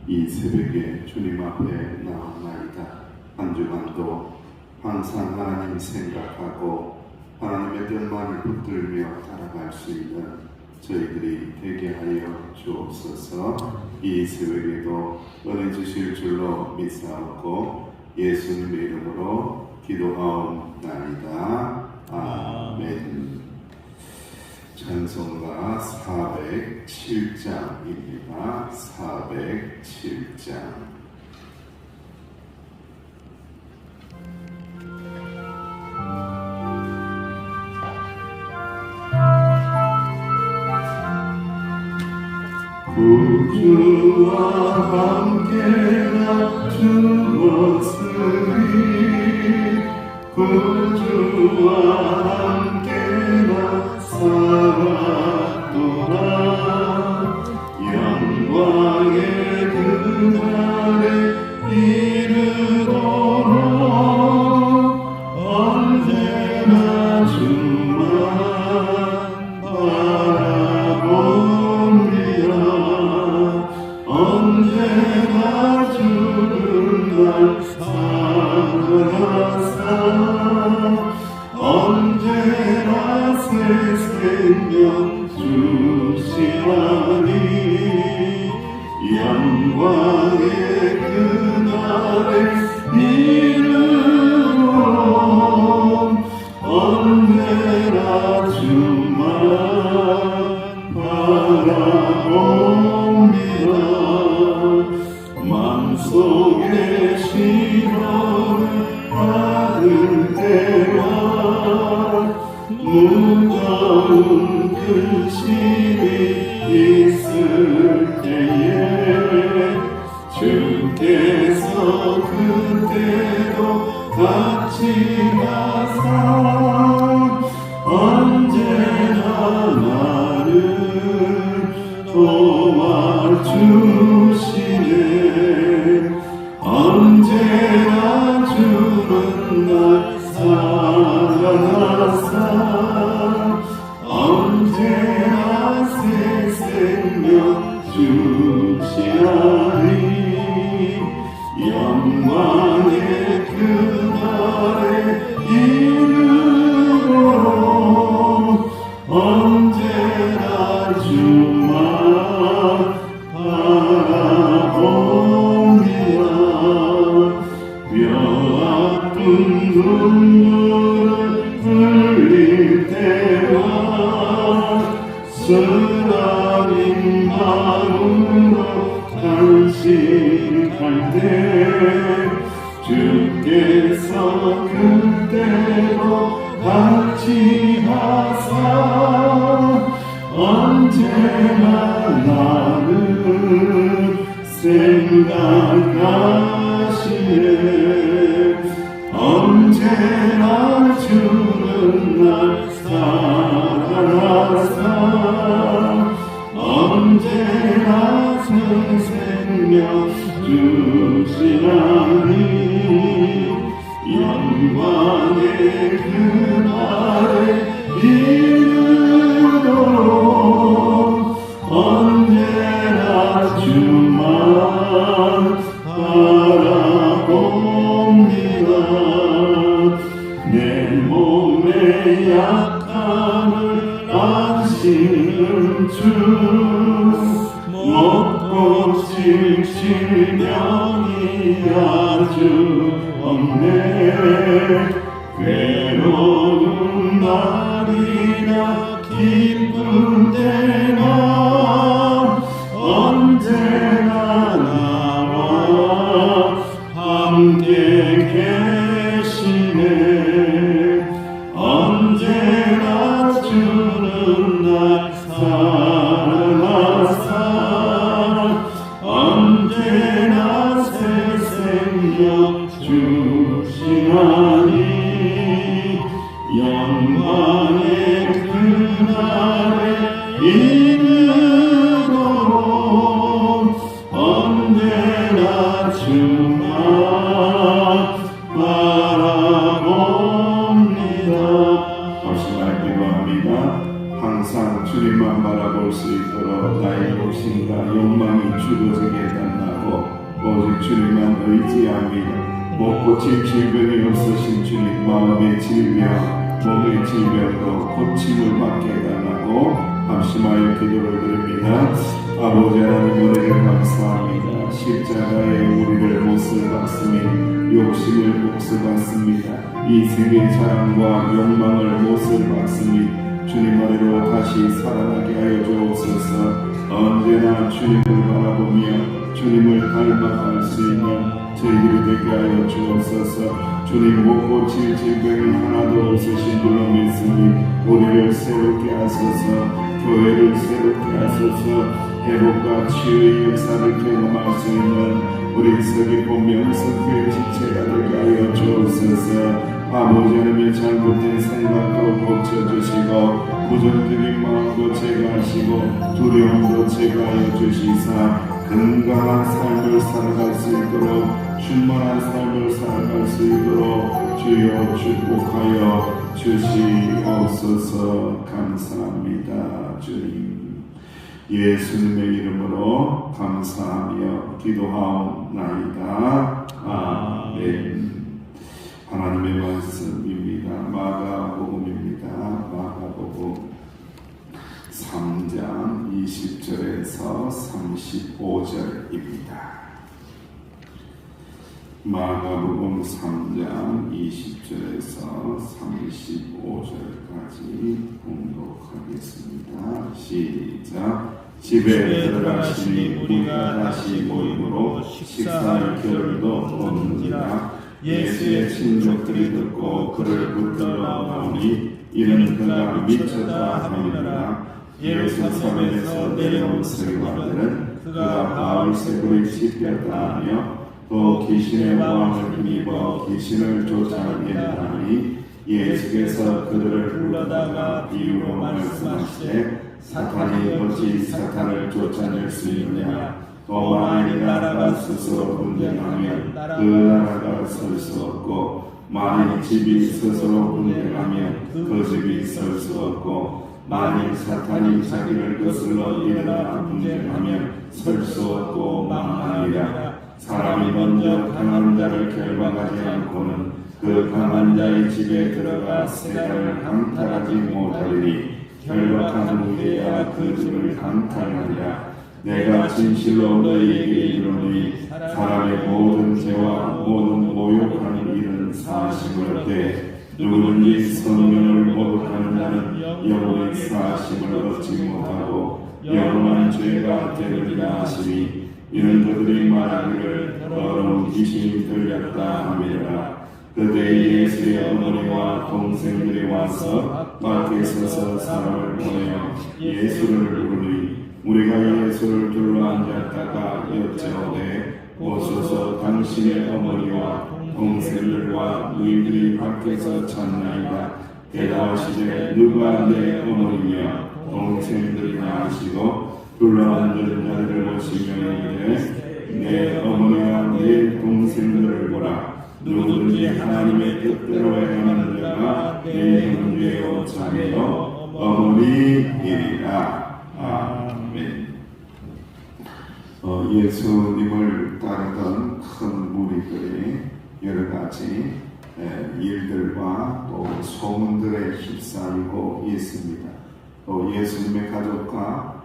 이 새벽에 주님 앞에 나옵나이다. 한 주간도 항상 하나님 생각하고 하나님의 뜻만을 붙들며 살아갈 수 있는 저희들이 되게 하여 주옵소서. 이 새벽에도 은혜 주실 줄로 믿사옵고 예수님의 이름으로 기도하옵나이다. 아멘. 찬송가 407장입니다. 407장. 구주와 함께 주었으니 구주와 함께 살았도다. 영광의 그날에 이르도록 언제나 주만 바라봅니다. 언제나 주를 날 사랑하사 언제나 새 생명 주시하니 영광의 그날에 이르도록 언제나 주만 바라봅니다. 마음속에 시련을 받을 때와 무거운 근심이 있을 때에 주께서 그때도 같이 하사 언제나 나를 도와주시네. 언제나 주는 날 사랑하사 언제나 새 생명 주시하니 영광의 그날에 이르도록 언제나 주만 바라봅니다. 뼈아픈 눈물을 흘릴 때와 쓰라린 마음으로 탄식할 때 주께서 그때도 같이 하사 언제나 나를 생각하시네. 언제나 주는 날 사랑하사 언제나 새 생명 주시나니 영광의 그날에 이르도록 언제나 주만 바라봅니다. 내 몸의 약함을 아시는 주 못 고칠 질병이 아주 없네. 괴로운 날이나 기쁜 때나 언제나 나와 함께 계시네. 언제나 주는 날 사랑하사 언제나 새 생명 주시하니 영광의 그날에 이르도록 언제나 주만 바라봅니다. 말씀을 기도합니다. 항상 주님만 바라볼 수 있도록 나의 욕심과 욕망이 죽어지게 해달라고 주님만 의지합니다. 못 고칠 질병이 없으신 주님, 마음의 질병, 몸의 질병도 고침을 받게 해달라고 합심하여 기도를 드립니다. 아버지 하나님, 은혜를 감사합니다. 십자가에 우리를 못을 박으니 욕심을 몫을 받습니다. 이 세계의 자랑과 욕망을 못을 받으니 주님 아래로 다시 살아나게 하여 주옵소서. 언제나 주님을 바라보며 주님을 닮아갈 수 있는 저희들이 되게 하여 주옵소서. 주님, 못 고칠 질병이 하나도 없으신 줄로 믿으니 우리를 새롭게 하소서. 교회를 새롭게 하소서. 회복과 치유의 역사를 경험할 수 있는 우리 서귀포 명성교회 지체가 되게 하여 주옵소서. 아버지 하나님의 잘못된 생각도 고쳐주시고 부정적인 마음도 제거하시고 두려움도 제거하여 주시사 건강한 삶을 살아갈 수 있도록 충만한 삶을 살아갈 수 있도록 주여 축복하여 주시옵소서. 감사합니다. 주님, 예수님의 이름으로 감사하며 기도하옵나이다. 아멘. 하나님의 말씀입니다. 마가복음입니다. 마가복음 3장 20절에서 35절입니다. 마가복음 3장 20절에서 35절까지 봉독하겠습니다. 시작. 집에 들어가시니 우리가 다시 모임으로 식사할 겨를도 없는지라. 예수의 친족들이 듣고 그를 붙들러 나오니 이는 그가 미쳤다 하느니라. 예루살렘에서 내려온 서기관들은 그가 바울세굴을 씹혔다 하며 또 귀신의 왕을 힘입어 귀신을 쫓아내다니 예수께서 그들을 불러다가 비유로 말씀하시되 사탄이 어찌 사탄을 쫓아낼 수 있느냐. 또 만일 나라가 스스로 분쟁하면 그 나라가 설 수 없고 만일 집이 스스로 분쟁하면 그 집이 설 수 없고 만일 사탄이 자기를 거슬러 일어나 분쟁하면 설 수 없고 망하리라. 사람이 먼저 강한 자를 결박하지 않고는 그 강한 자의 집에 들어가 세 달을 강탈하지 못하리니 결박한 후에야 그 집을 강탈하리라. 내가 진실로 너희에게 이르노니 사람의 모든 죄와 모든 모욕하는 일은 사하심을 얻되 누구든지 성령을 모독하는 자는 영원히 사하심을 얻지 못하고 영원한 죄가 되느니라 하시니 이는 그들이 말하기를 더러운 귀신이 들렸다 하미라. 그때 예수의 어머니와 동생들이 와서 밖에 서서 사람을 보내어 예수를 부르니 우리가 예수를 둘러앉았다가 여쭤오되 오소서 당신의 어머니와 동생들과 너희들이 밖에서 찾나이다. 대답하시되 누가 내 어머니며 동생들이냐 하시고 둘러앉은 자들을 보시며 이르되 내 어머니와 내 동생들을 보라. 누구든지 하나님의 뜻대로 행하는 자가 내 형제요 자매요 어머니이리라. 아멘. 예수님을 따르던 큰 무리들이 여러 가지 일들과 또 소문들에 휩싸이고 있습니다. 또 예수님의 가족과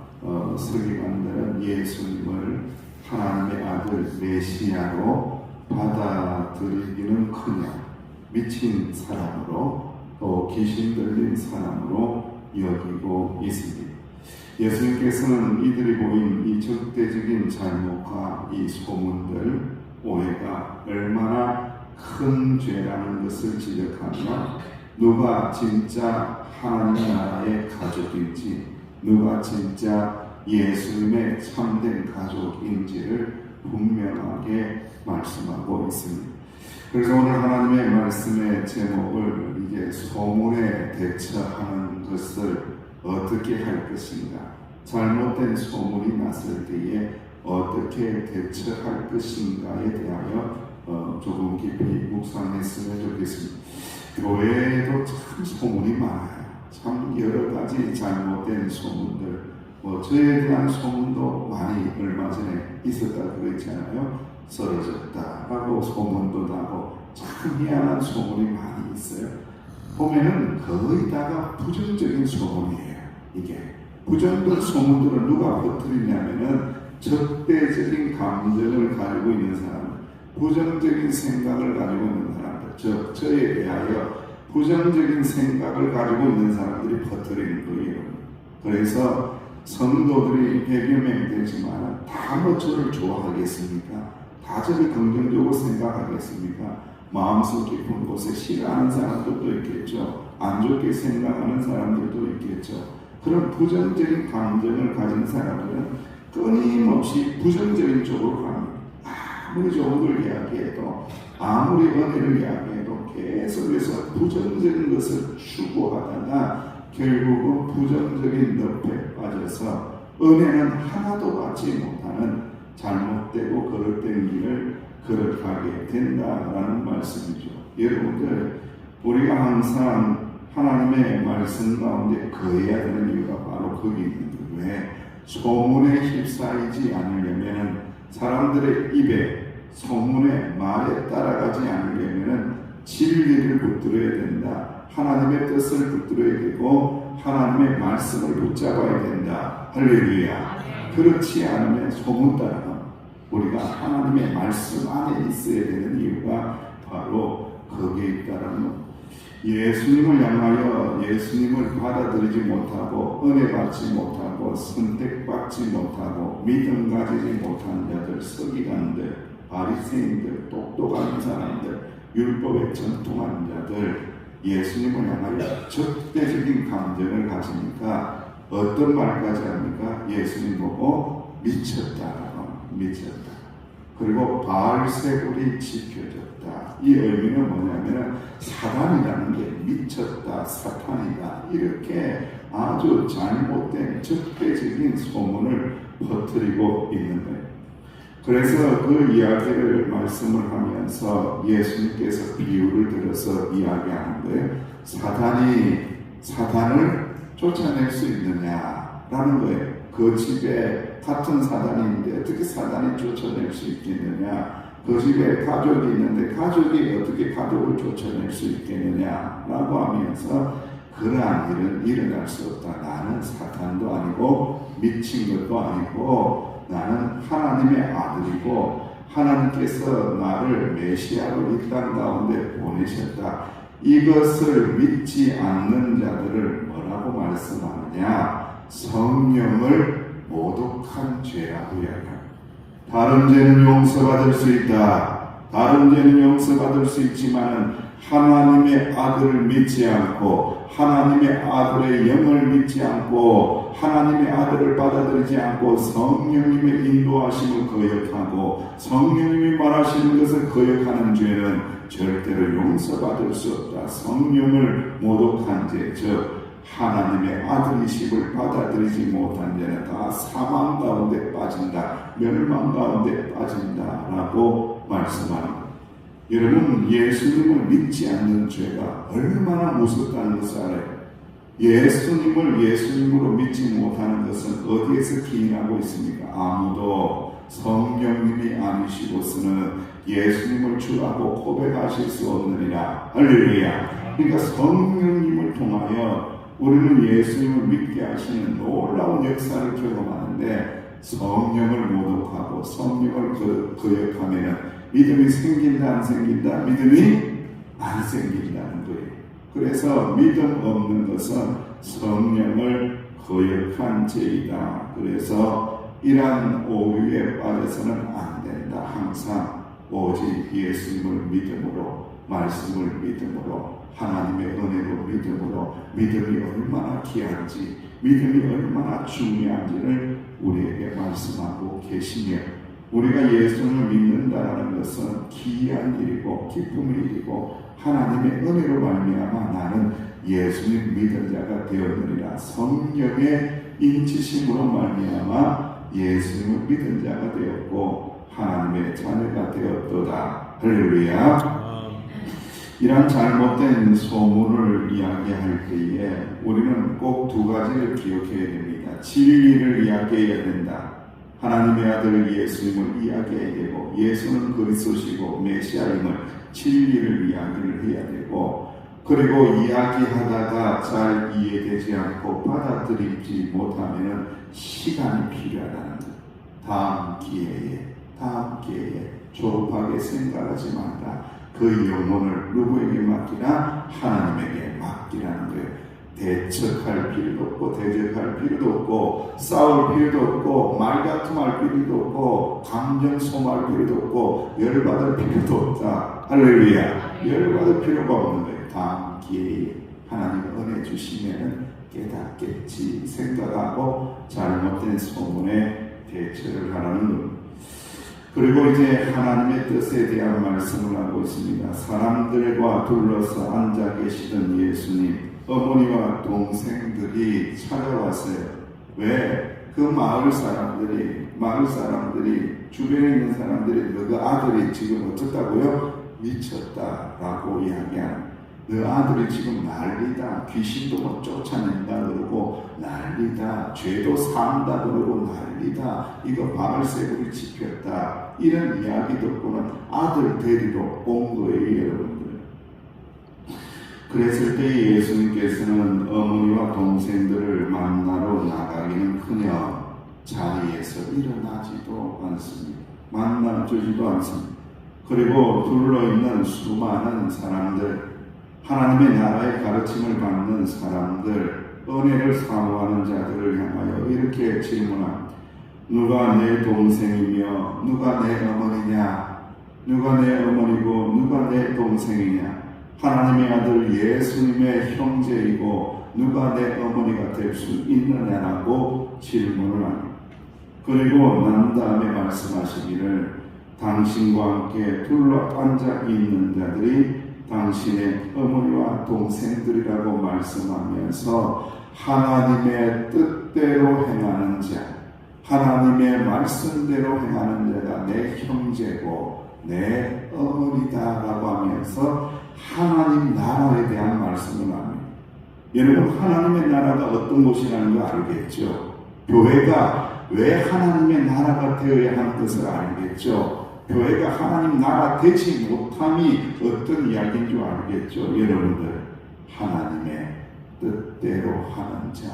서기관들은 예수님을 하나님의 아들 메시아로 받아들이기는커녕 미친 사람으로 또 귀신 들린 사람으로 여기고 있습니다. 예수님께서는 이들이 보인 이 적대적인 잘못과 이 소문들, 오해가 얼마나 큰 죄라는 것을 지적하며 누가 진짜 하나님 나라의 가족인지, 누가 진짜 예수님의 참된 가족인지를 분명하게 말씀하고 있습니다. 그래서 오늘 하나님의 말씀의 제목을 이게 소문에 대처하는 것을 어떻게 할 것인가, 잘못된 소문이 났을 때에 어떻게 대처할 것인가에 대하여 조금 깊이 묵상했으면 좋겠습니다. 교회에도 참 소문이 많아요. 참 여러 가지 잘못된 소문들, 저에 대한 소문도 많이 얼마 전에 있었다고 그랬잖아요. 쓰러졌다 하고 소문도 나고 참 희한한 소문이 많이 있어요. 보면은 거의 다가 부정적인 소문이에요. 이게 부정적 소문들을 누가 퍼뜨리냐면은 적대적인 감정을 가지고 있는 사람, 부정적인 생각을 가지고 있는 사람들, 저에 대하여 부정적인 생각을 가지고 있는 사람들이 퍼뜨리는 거예요. 그래서 성도들이 100여 명 되지만 다 뭐 저를 좋아하겠습니까? 다 저를 긍정적으로 생각하겠습니까? 마음속 깊은 곳에 싫어하는 사람들도 있겠죠. 안 좋게 생각하는 사람들도 있겠죠. 그런 부정적인 감정을 가진 사람들은 끊임없이 부정적인 쪽으로 갑니다. 아무리 좋은 걸 이야기해도, 아무리 은혜를 이야기해도 계속해서 부정적인 것을 추구하다가 결국은 부정적인 늪에 빠져서 은혜는 하나도 받지 못하는 잘못되고 거짓된 길을 걸어가게 된다라는 말씀이죠. 여러분들, 우리가 항상 하나님의 말씀 가운데 거해야 되는 이유가 바로 거기 있는 거예요. 왜? 소문에 휩싸이지 않으려면, 사람들의 입에 소문의 말에 따라가지 않으려면 진리를 붙들어야 된다. 하나님의 뜻을 붙들어야 되고 하나님의 말씀을 붙잡아야 된다. 할렐루야. 그렇지 않으면 소문 따라가. 우리가 하나님의 말씀 안에 있어야 되는 이유가 바로 거기에 있다라는 것. 예수님을 향하여 예수님을 받아들이지 못하고 은혜 받지 못하고 선택받지 못하고 믿음 가지지 못한 자들, 서기관들, 바리새인들, 똑똑한 사람들, 율법에 전통한 자들, 예수님을 향하여 적대적인 감정을 가지니까 어떤 말까지 합니까? 예수님 보고 미쳤다라고. 미쳤다. 그리고 바알세불이 지켜졌다. 이 의미는 뭐냐면 사단이라는 게 미쳤다, 사탄이다, 이렇게 아주 잘못된 적대적인 소문을 퍼뜨리고 있는 거예요. 그래서 그 이야기를 말씀을 하면서 예수님께서 비유를 들어서 이야기하는데, 사단을 쫓아낼 수 있느냐라는 거예요. 그 집에 같은 사단이 있는데 어떻게 사단이 쫓아낼 수 있겠느냐? 그 집에 가족이 있는데 가족이 어떻게 가족을 쫓아낼 수 있겠느냐라고 하면서 그러한 일은 일어날 수 없다. 나는 사탄도 아니고 미친 것도 아니고 나는 하나님의 아들이고 하나님께서 나를 메시아로 이 땅 가운데 보내셨다. 이것을 믿지 않는 자들을 뭐라고 말씀하느냐? 성령을 모독한 죄라고 이야기합니다. 다른 죄는 용서받을 수 있다. 다른 죄는 용서받을 수 있지만 하나님의 아들을 믿지 않고 하나님의 아들의 영을 믿지 않고 하나님의 아들을 받아들이지 않고 성령님의 인도하심을 거역하고 성령님이 말하시는 것을 거역하는 죄는 절대로 용서받을 수 없다. 성령을 모독한 죄, 즉 하나님의 아들이심을 받아들이지 못한 자는 다 사망 가운데 빠진다, 멸망 가운데 빠진다라고 말씀합니다. 여러분, 예수님을 믿지 않는 죄가 얼마나 무섭다는 것을 알아요. 예수님을 예수님으로 믿지 못하는 것은 어디에서 기인하고 있습니까? 아무도 성령님이 아니시고서는 예수님을 주라고 고백하실 수 없느니라. 할렐루야. 그러니까 성령님을 통하여 우리는 예수님을 믿게 하시는 놀라운 역사를 경험하는데, 성령을 모독하고 성령을 거역하면 믿음이 생긴다 안 생긴다? 믿음이 안 생긴다는 거예요. 그래서 믿음 없는 것은 성령을 거역한 죄이다. 그래서 이러한 오류에 빠져서는 안 된다. 항상 오직 예수님을 믿음으로, 말씀을 믿음으로, 하나님의 은혜로 믿음으로, 믿음이 얼마나 귀한지, 믿음이 얼마나 중요한지를 우리에게 말씀하고 계시며, 우리가 예수님을 믿는다는 것은 기이한 일이고 기쁨의 일이고 하나님의 은혜로 말미암아 나는 예수님 믿은 자가 되었느니라. 성령의 인치심으로 말미암아 예수님을 믿은 자가 되었고 하나님의 자녀가 되었도다. 할렐루야. 이런 잘못된 소문을 이야기할 때에 우리는 꼭 두 가지를 기억해야 됩니다. 진리를 이야기해야 된다. 하나님의 아들 예수님을 이야기해야 되고, 예수는 그리스도시고 메시아임을 진리를 이야기를 해야 되고, 그리고 이야기하다가 잘 이해되지 않고 받아들이지 못하면 시간이 필요하다는 것. 다음 기회에 조급하게 생각하지 말라. 그 영혼을 누구에게 맡기라? 하나님에게 맡기라는 거예요. 대척할 필요도 없고 대적할 필요도 없고 싸울 필요도 없고 말다툼할 필요도 없고 감정 소모할 필요도 없고 열받을 필요도 없다. 할렐루야. 열받을 필요가 없는 거예요. 다음 기회에 하나님 은혜 주시면 깨닫겠지 생각하고 잘못된 소문에 대처를 하라는 겁니다. 그리고 이제 하나님의 뜻에 대한 말씀을 하고 있습니다. 사람들과 둘러서 앉아 계시던 예수님, 어머니와 동생들이 찾아왔어요. 왜? 그 마을 사람들이 주변에 있는 사람들이 너가 아들이 지금 어쩌다고요? 미쳤다라고 이야기한, 너 아들이 지금 난리다, 귀신도 못 쫓아낸다 그러고 난리다, 죄도 산다 그러고 난리다, 이거 바벨세불이 집혔다, 이런 이야기 듣고는 아들 데리러 온 거예요, 여러분들. 그랬을 때 예수님께서는 어머니와 동생들을 만나러 나가기는커녕 자리에서 일어나지도 않습니다. 만나주지도 않습니다. 그리고 둘러있는 수많은 사람들, 하나님의 나라의 가르침을 받는 사람들, 은혜를 사모하는 자들을 향하여 이렇게 질문합니다. 누가 내 동생이며 누가 내 어머니냐? 누가 내 어머니고 누가 내 동생이냐? 하나님의 아들 예수님의 형제이고 누가 내 어머니가 될 수 있느냐라고 질문을 합니다. 그리고 난 다음에 말씀하시기를, 당신과 함께 둘러 앉아 있는 자들이 당신의 어머니와 동생들이라고 말씀하면서 하나님의 뜻대로 행하는 자, 하나님의 말씀대로 행하는 자가 내 형제고 내 어머니다라고 하면서 하나님 나라에 대한 말씀을 합니다. 여러분, 하나님의 나라가 어떤 곳이라는 거 알겠죠? 교회가 왜 하나님의 나라가 되어야 하는 것을 알겠죠? 교회가 하나님 나라 되지 못함이 어떤 이야기인 줄 알겠죠? 여러분들, 하나님의 뜻대로 하는 자,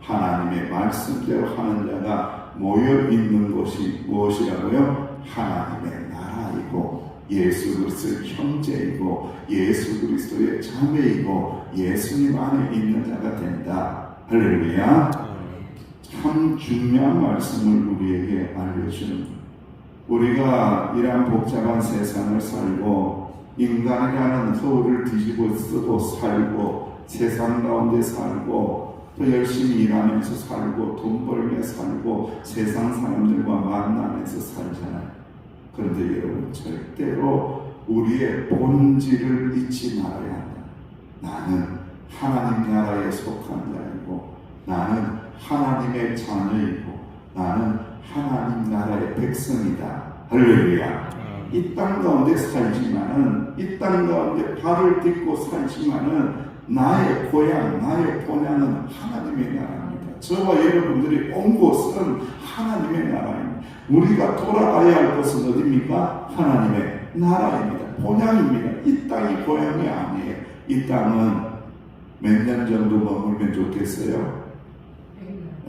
하나님의 말씀대로 하는 자가 모여 있는 곳이 무엇이라고요? 하나님의 나라이고 예수 그리스도의 형제이고 예수 그리스도의 자매이고 예수님 안에 있는 자가 된다. 할렐루야. 참 중요한 말씀을 우리에게 알려주는, 우리가 이러한 복잡한 세상을 살고 인간이라는 허울을 뒤집어 쓰고 살고 세상 가운데 살고 또 열심히 일하면서 살고 돈 벌며 살고 세상 사람들과 만나면서 살잖아요. 그런데 여러분, 절대로 우리의 본질을 잊지 말아야 한다. 나는 하나님 나라에 속한 자이고 나는 하나님의 자녀이고 나는 하나님 나라의 백성이다. 할렐루야. 이 땅 가운데 살지만은, 이 땅 가운데 발을 딛고 살지만은 나의 고향, 나의 본향은 하나님의 나라입니다. 저와 여러분들이 온 곳은 하나님의 나라입니다. 우리가 돌아가야 할 곳은 어디입니까? 하나님의 나라입니다. 본향입니다. 이 땅이 고향이 아니에요. 이 땅은 몇 년 정도 머물면 좋겠어요?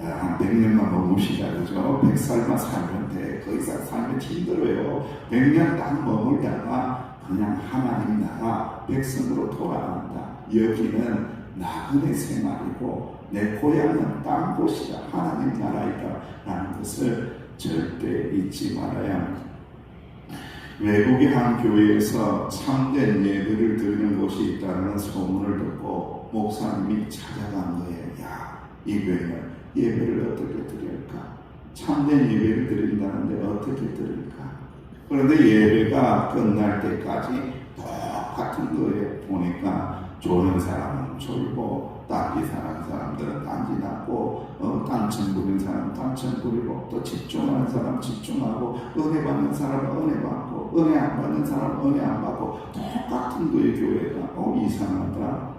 한 100년만 머무시자, 그죠? 100살만 살면 돼. 그 이상 살면 힘들어요. 100년 딱 머물다가 그냥 하나님 나라 백성으로 돌아간다. 여기는 나그네 생활이고 내 고향은 땅 곳이다. 하나님 나라이다. 라는 것을 절대 잊지 말아야 합니다. 외국의 한 교회에서 참된 예배를 드리는 곳이 있다는 소문을 듣고 목사님이 찾아간 거예요. 야, 이 교회는 예배를 어떻게 드릴까? 참된 예배를 드린다는데 어떻게 드릴까? 그런데 예배가 끝날 때까지 똑같은 거예요. 보니까 조는 사람은 졸고 딴지 사는 사람들은 딴지 났고 딴청 부리는 사람은 딴청 부리고 또 집중하는 사람은 집중하고 은혜 받는 사람은 은혜 받고 은혜 안 받는 사람은 은혜 안 받고 똑같은 거예요. 교회가. 이상하다.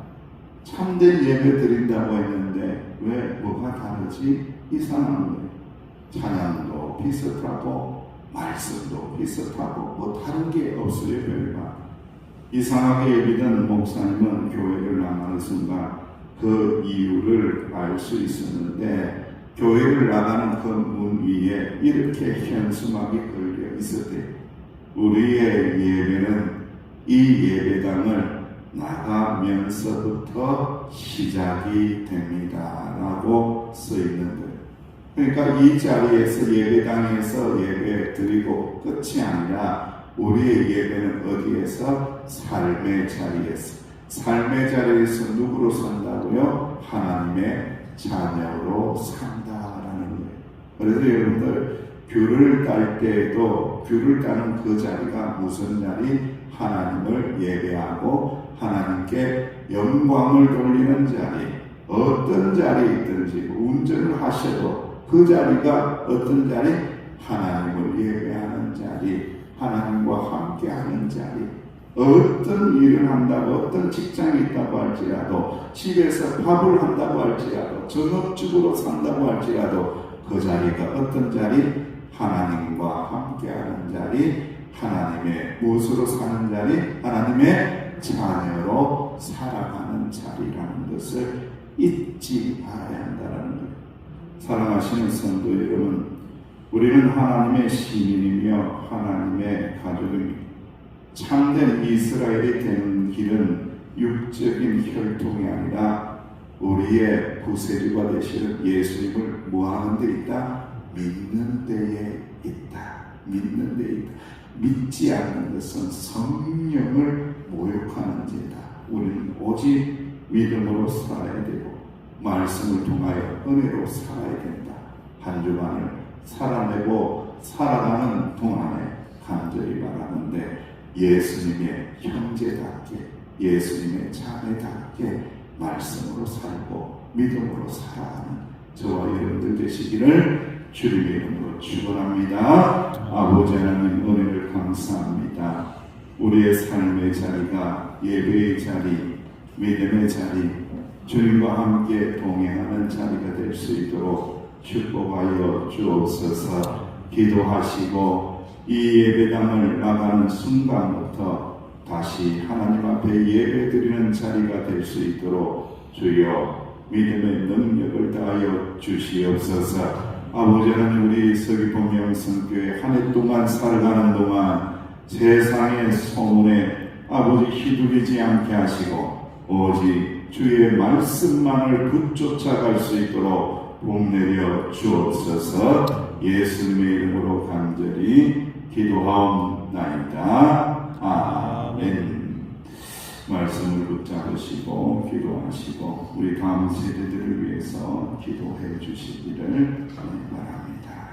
참된 예배 드린다고 했는데 왜 뭐가 다르지? 이상한 거예요. 찬양도 비슷하고 말씀도 비슷하고 뭐 다른 게 없어요. 별반. 이상하게 여기던 목사님은 교회를 나가는 순간 그 이유를 알 수 있었는데 교회를 나가는 그 문 위에 이렇게 현수막이 걸려 있었대요. 우리의 예배는 이 예배당을 나가면서부터 시작이 됩니다 라고 써 있는 거예요. 그러니까 이 자리에서 예배당에서 예배 드리고 끝이 아니라 우리의 예배는 어디에서? 삶의 자리에서. 삶의 자리에서 누구로 산다고요? 하나님의 자녀로 산다라는 거예요. 그래서 여러분들 귤을 딸 때에도 귤을 따는 그 자리가 무슨 자리? 하나님을 예배하고 하나님께 영광을 돌리는 자리. 어떤 자리에 있든지 운전을 하셔도 그 자리가 어떤 자리? 하나님을 예배하는 자리, 하나님과 함께하는 자리. 어떤 일을 한다고, 어떤 직장이 있다고 할지라도, 집에서 밥을 한다고 할지라도, 전업주부로 산다고 할지라도 그 자리가 어떤 자리? 하나님과 함께하는 자리, 하나님의 무엇으로 사는 자리? 하나님의 자녀로 살아가는 자리라는 것을 잊지 말아야 한다는 거예요. 사랑하시는 성도 여러분, 우리는 하나님의 시민이며 하나님의 가족입니다. 참된 이스라엘이 되는 길은 육적인 혈통이 아니라 우리의 구세주가 되시는 예수님을 뭐하는 데 있다? 믿는 데에 있다. 믿는 데에 있다. 믿지 않는 것은 성령을 모욕하는 죄다. 우리는 오직 믿음으로 살아야 되고 말씀을 통하여 은혜로 살아야 된다. 한 주간을 살아내고 살아가는 동안에 간절히 바라는데 예수님의 형제답게 예수님의 자매답게 말씀으로 살고 믿음으로 살아가는 저와 여러분들 되시기를 주님의 이름으로 축원합니다. 아버지 하나님 은혜를 감사합니다. 우리의 삶의 자리가 예배의 자리, 믿음의 자리, 주님과 함께 동행하는 자리가 될 수 있도록 축복하여 주옵소서. 기도하시고 이 예배당을 나가는 순간부터 다시 하나님 앞에 예배드리는 자리가 될 수 있도록 주여 믿음의 능력을 다하여 주시옵소서. 아버지 하나님 우리 서귀포 명성교회 한 해 동안 살아가는 동안 세상의 소문에 아버지 휘둘리지 않게 하시고 오직 주의 말씀만을 붙쫓아갈 수 있도록 봄내려 주옵소서. 예수님의 이름으로 간절히 기도하옵나이다. 아멘. 말씀을 붙잡으시고 기도하시고 우리 다음 세대들을 위해서 기도해 주시기를 바랍니다.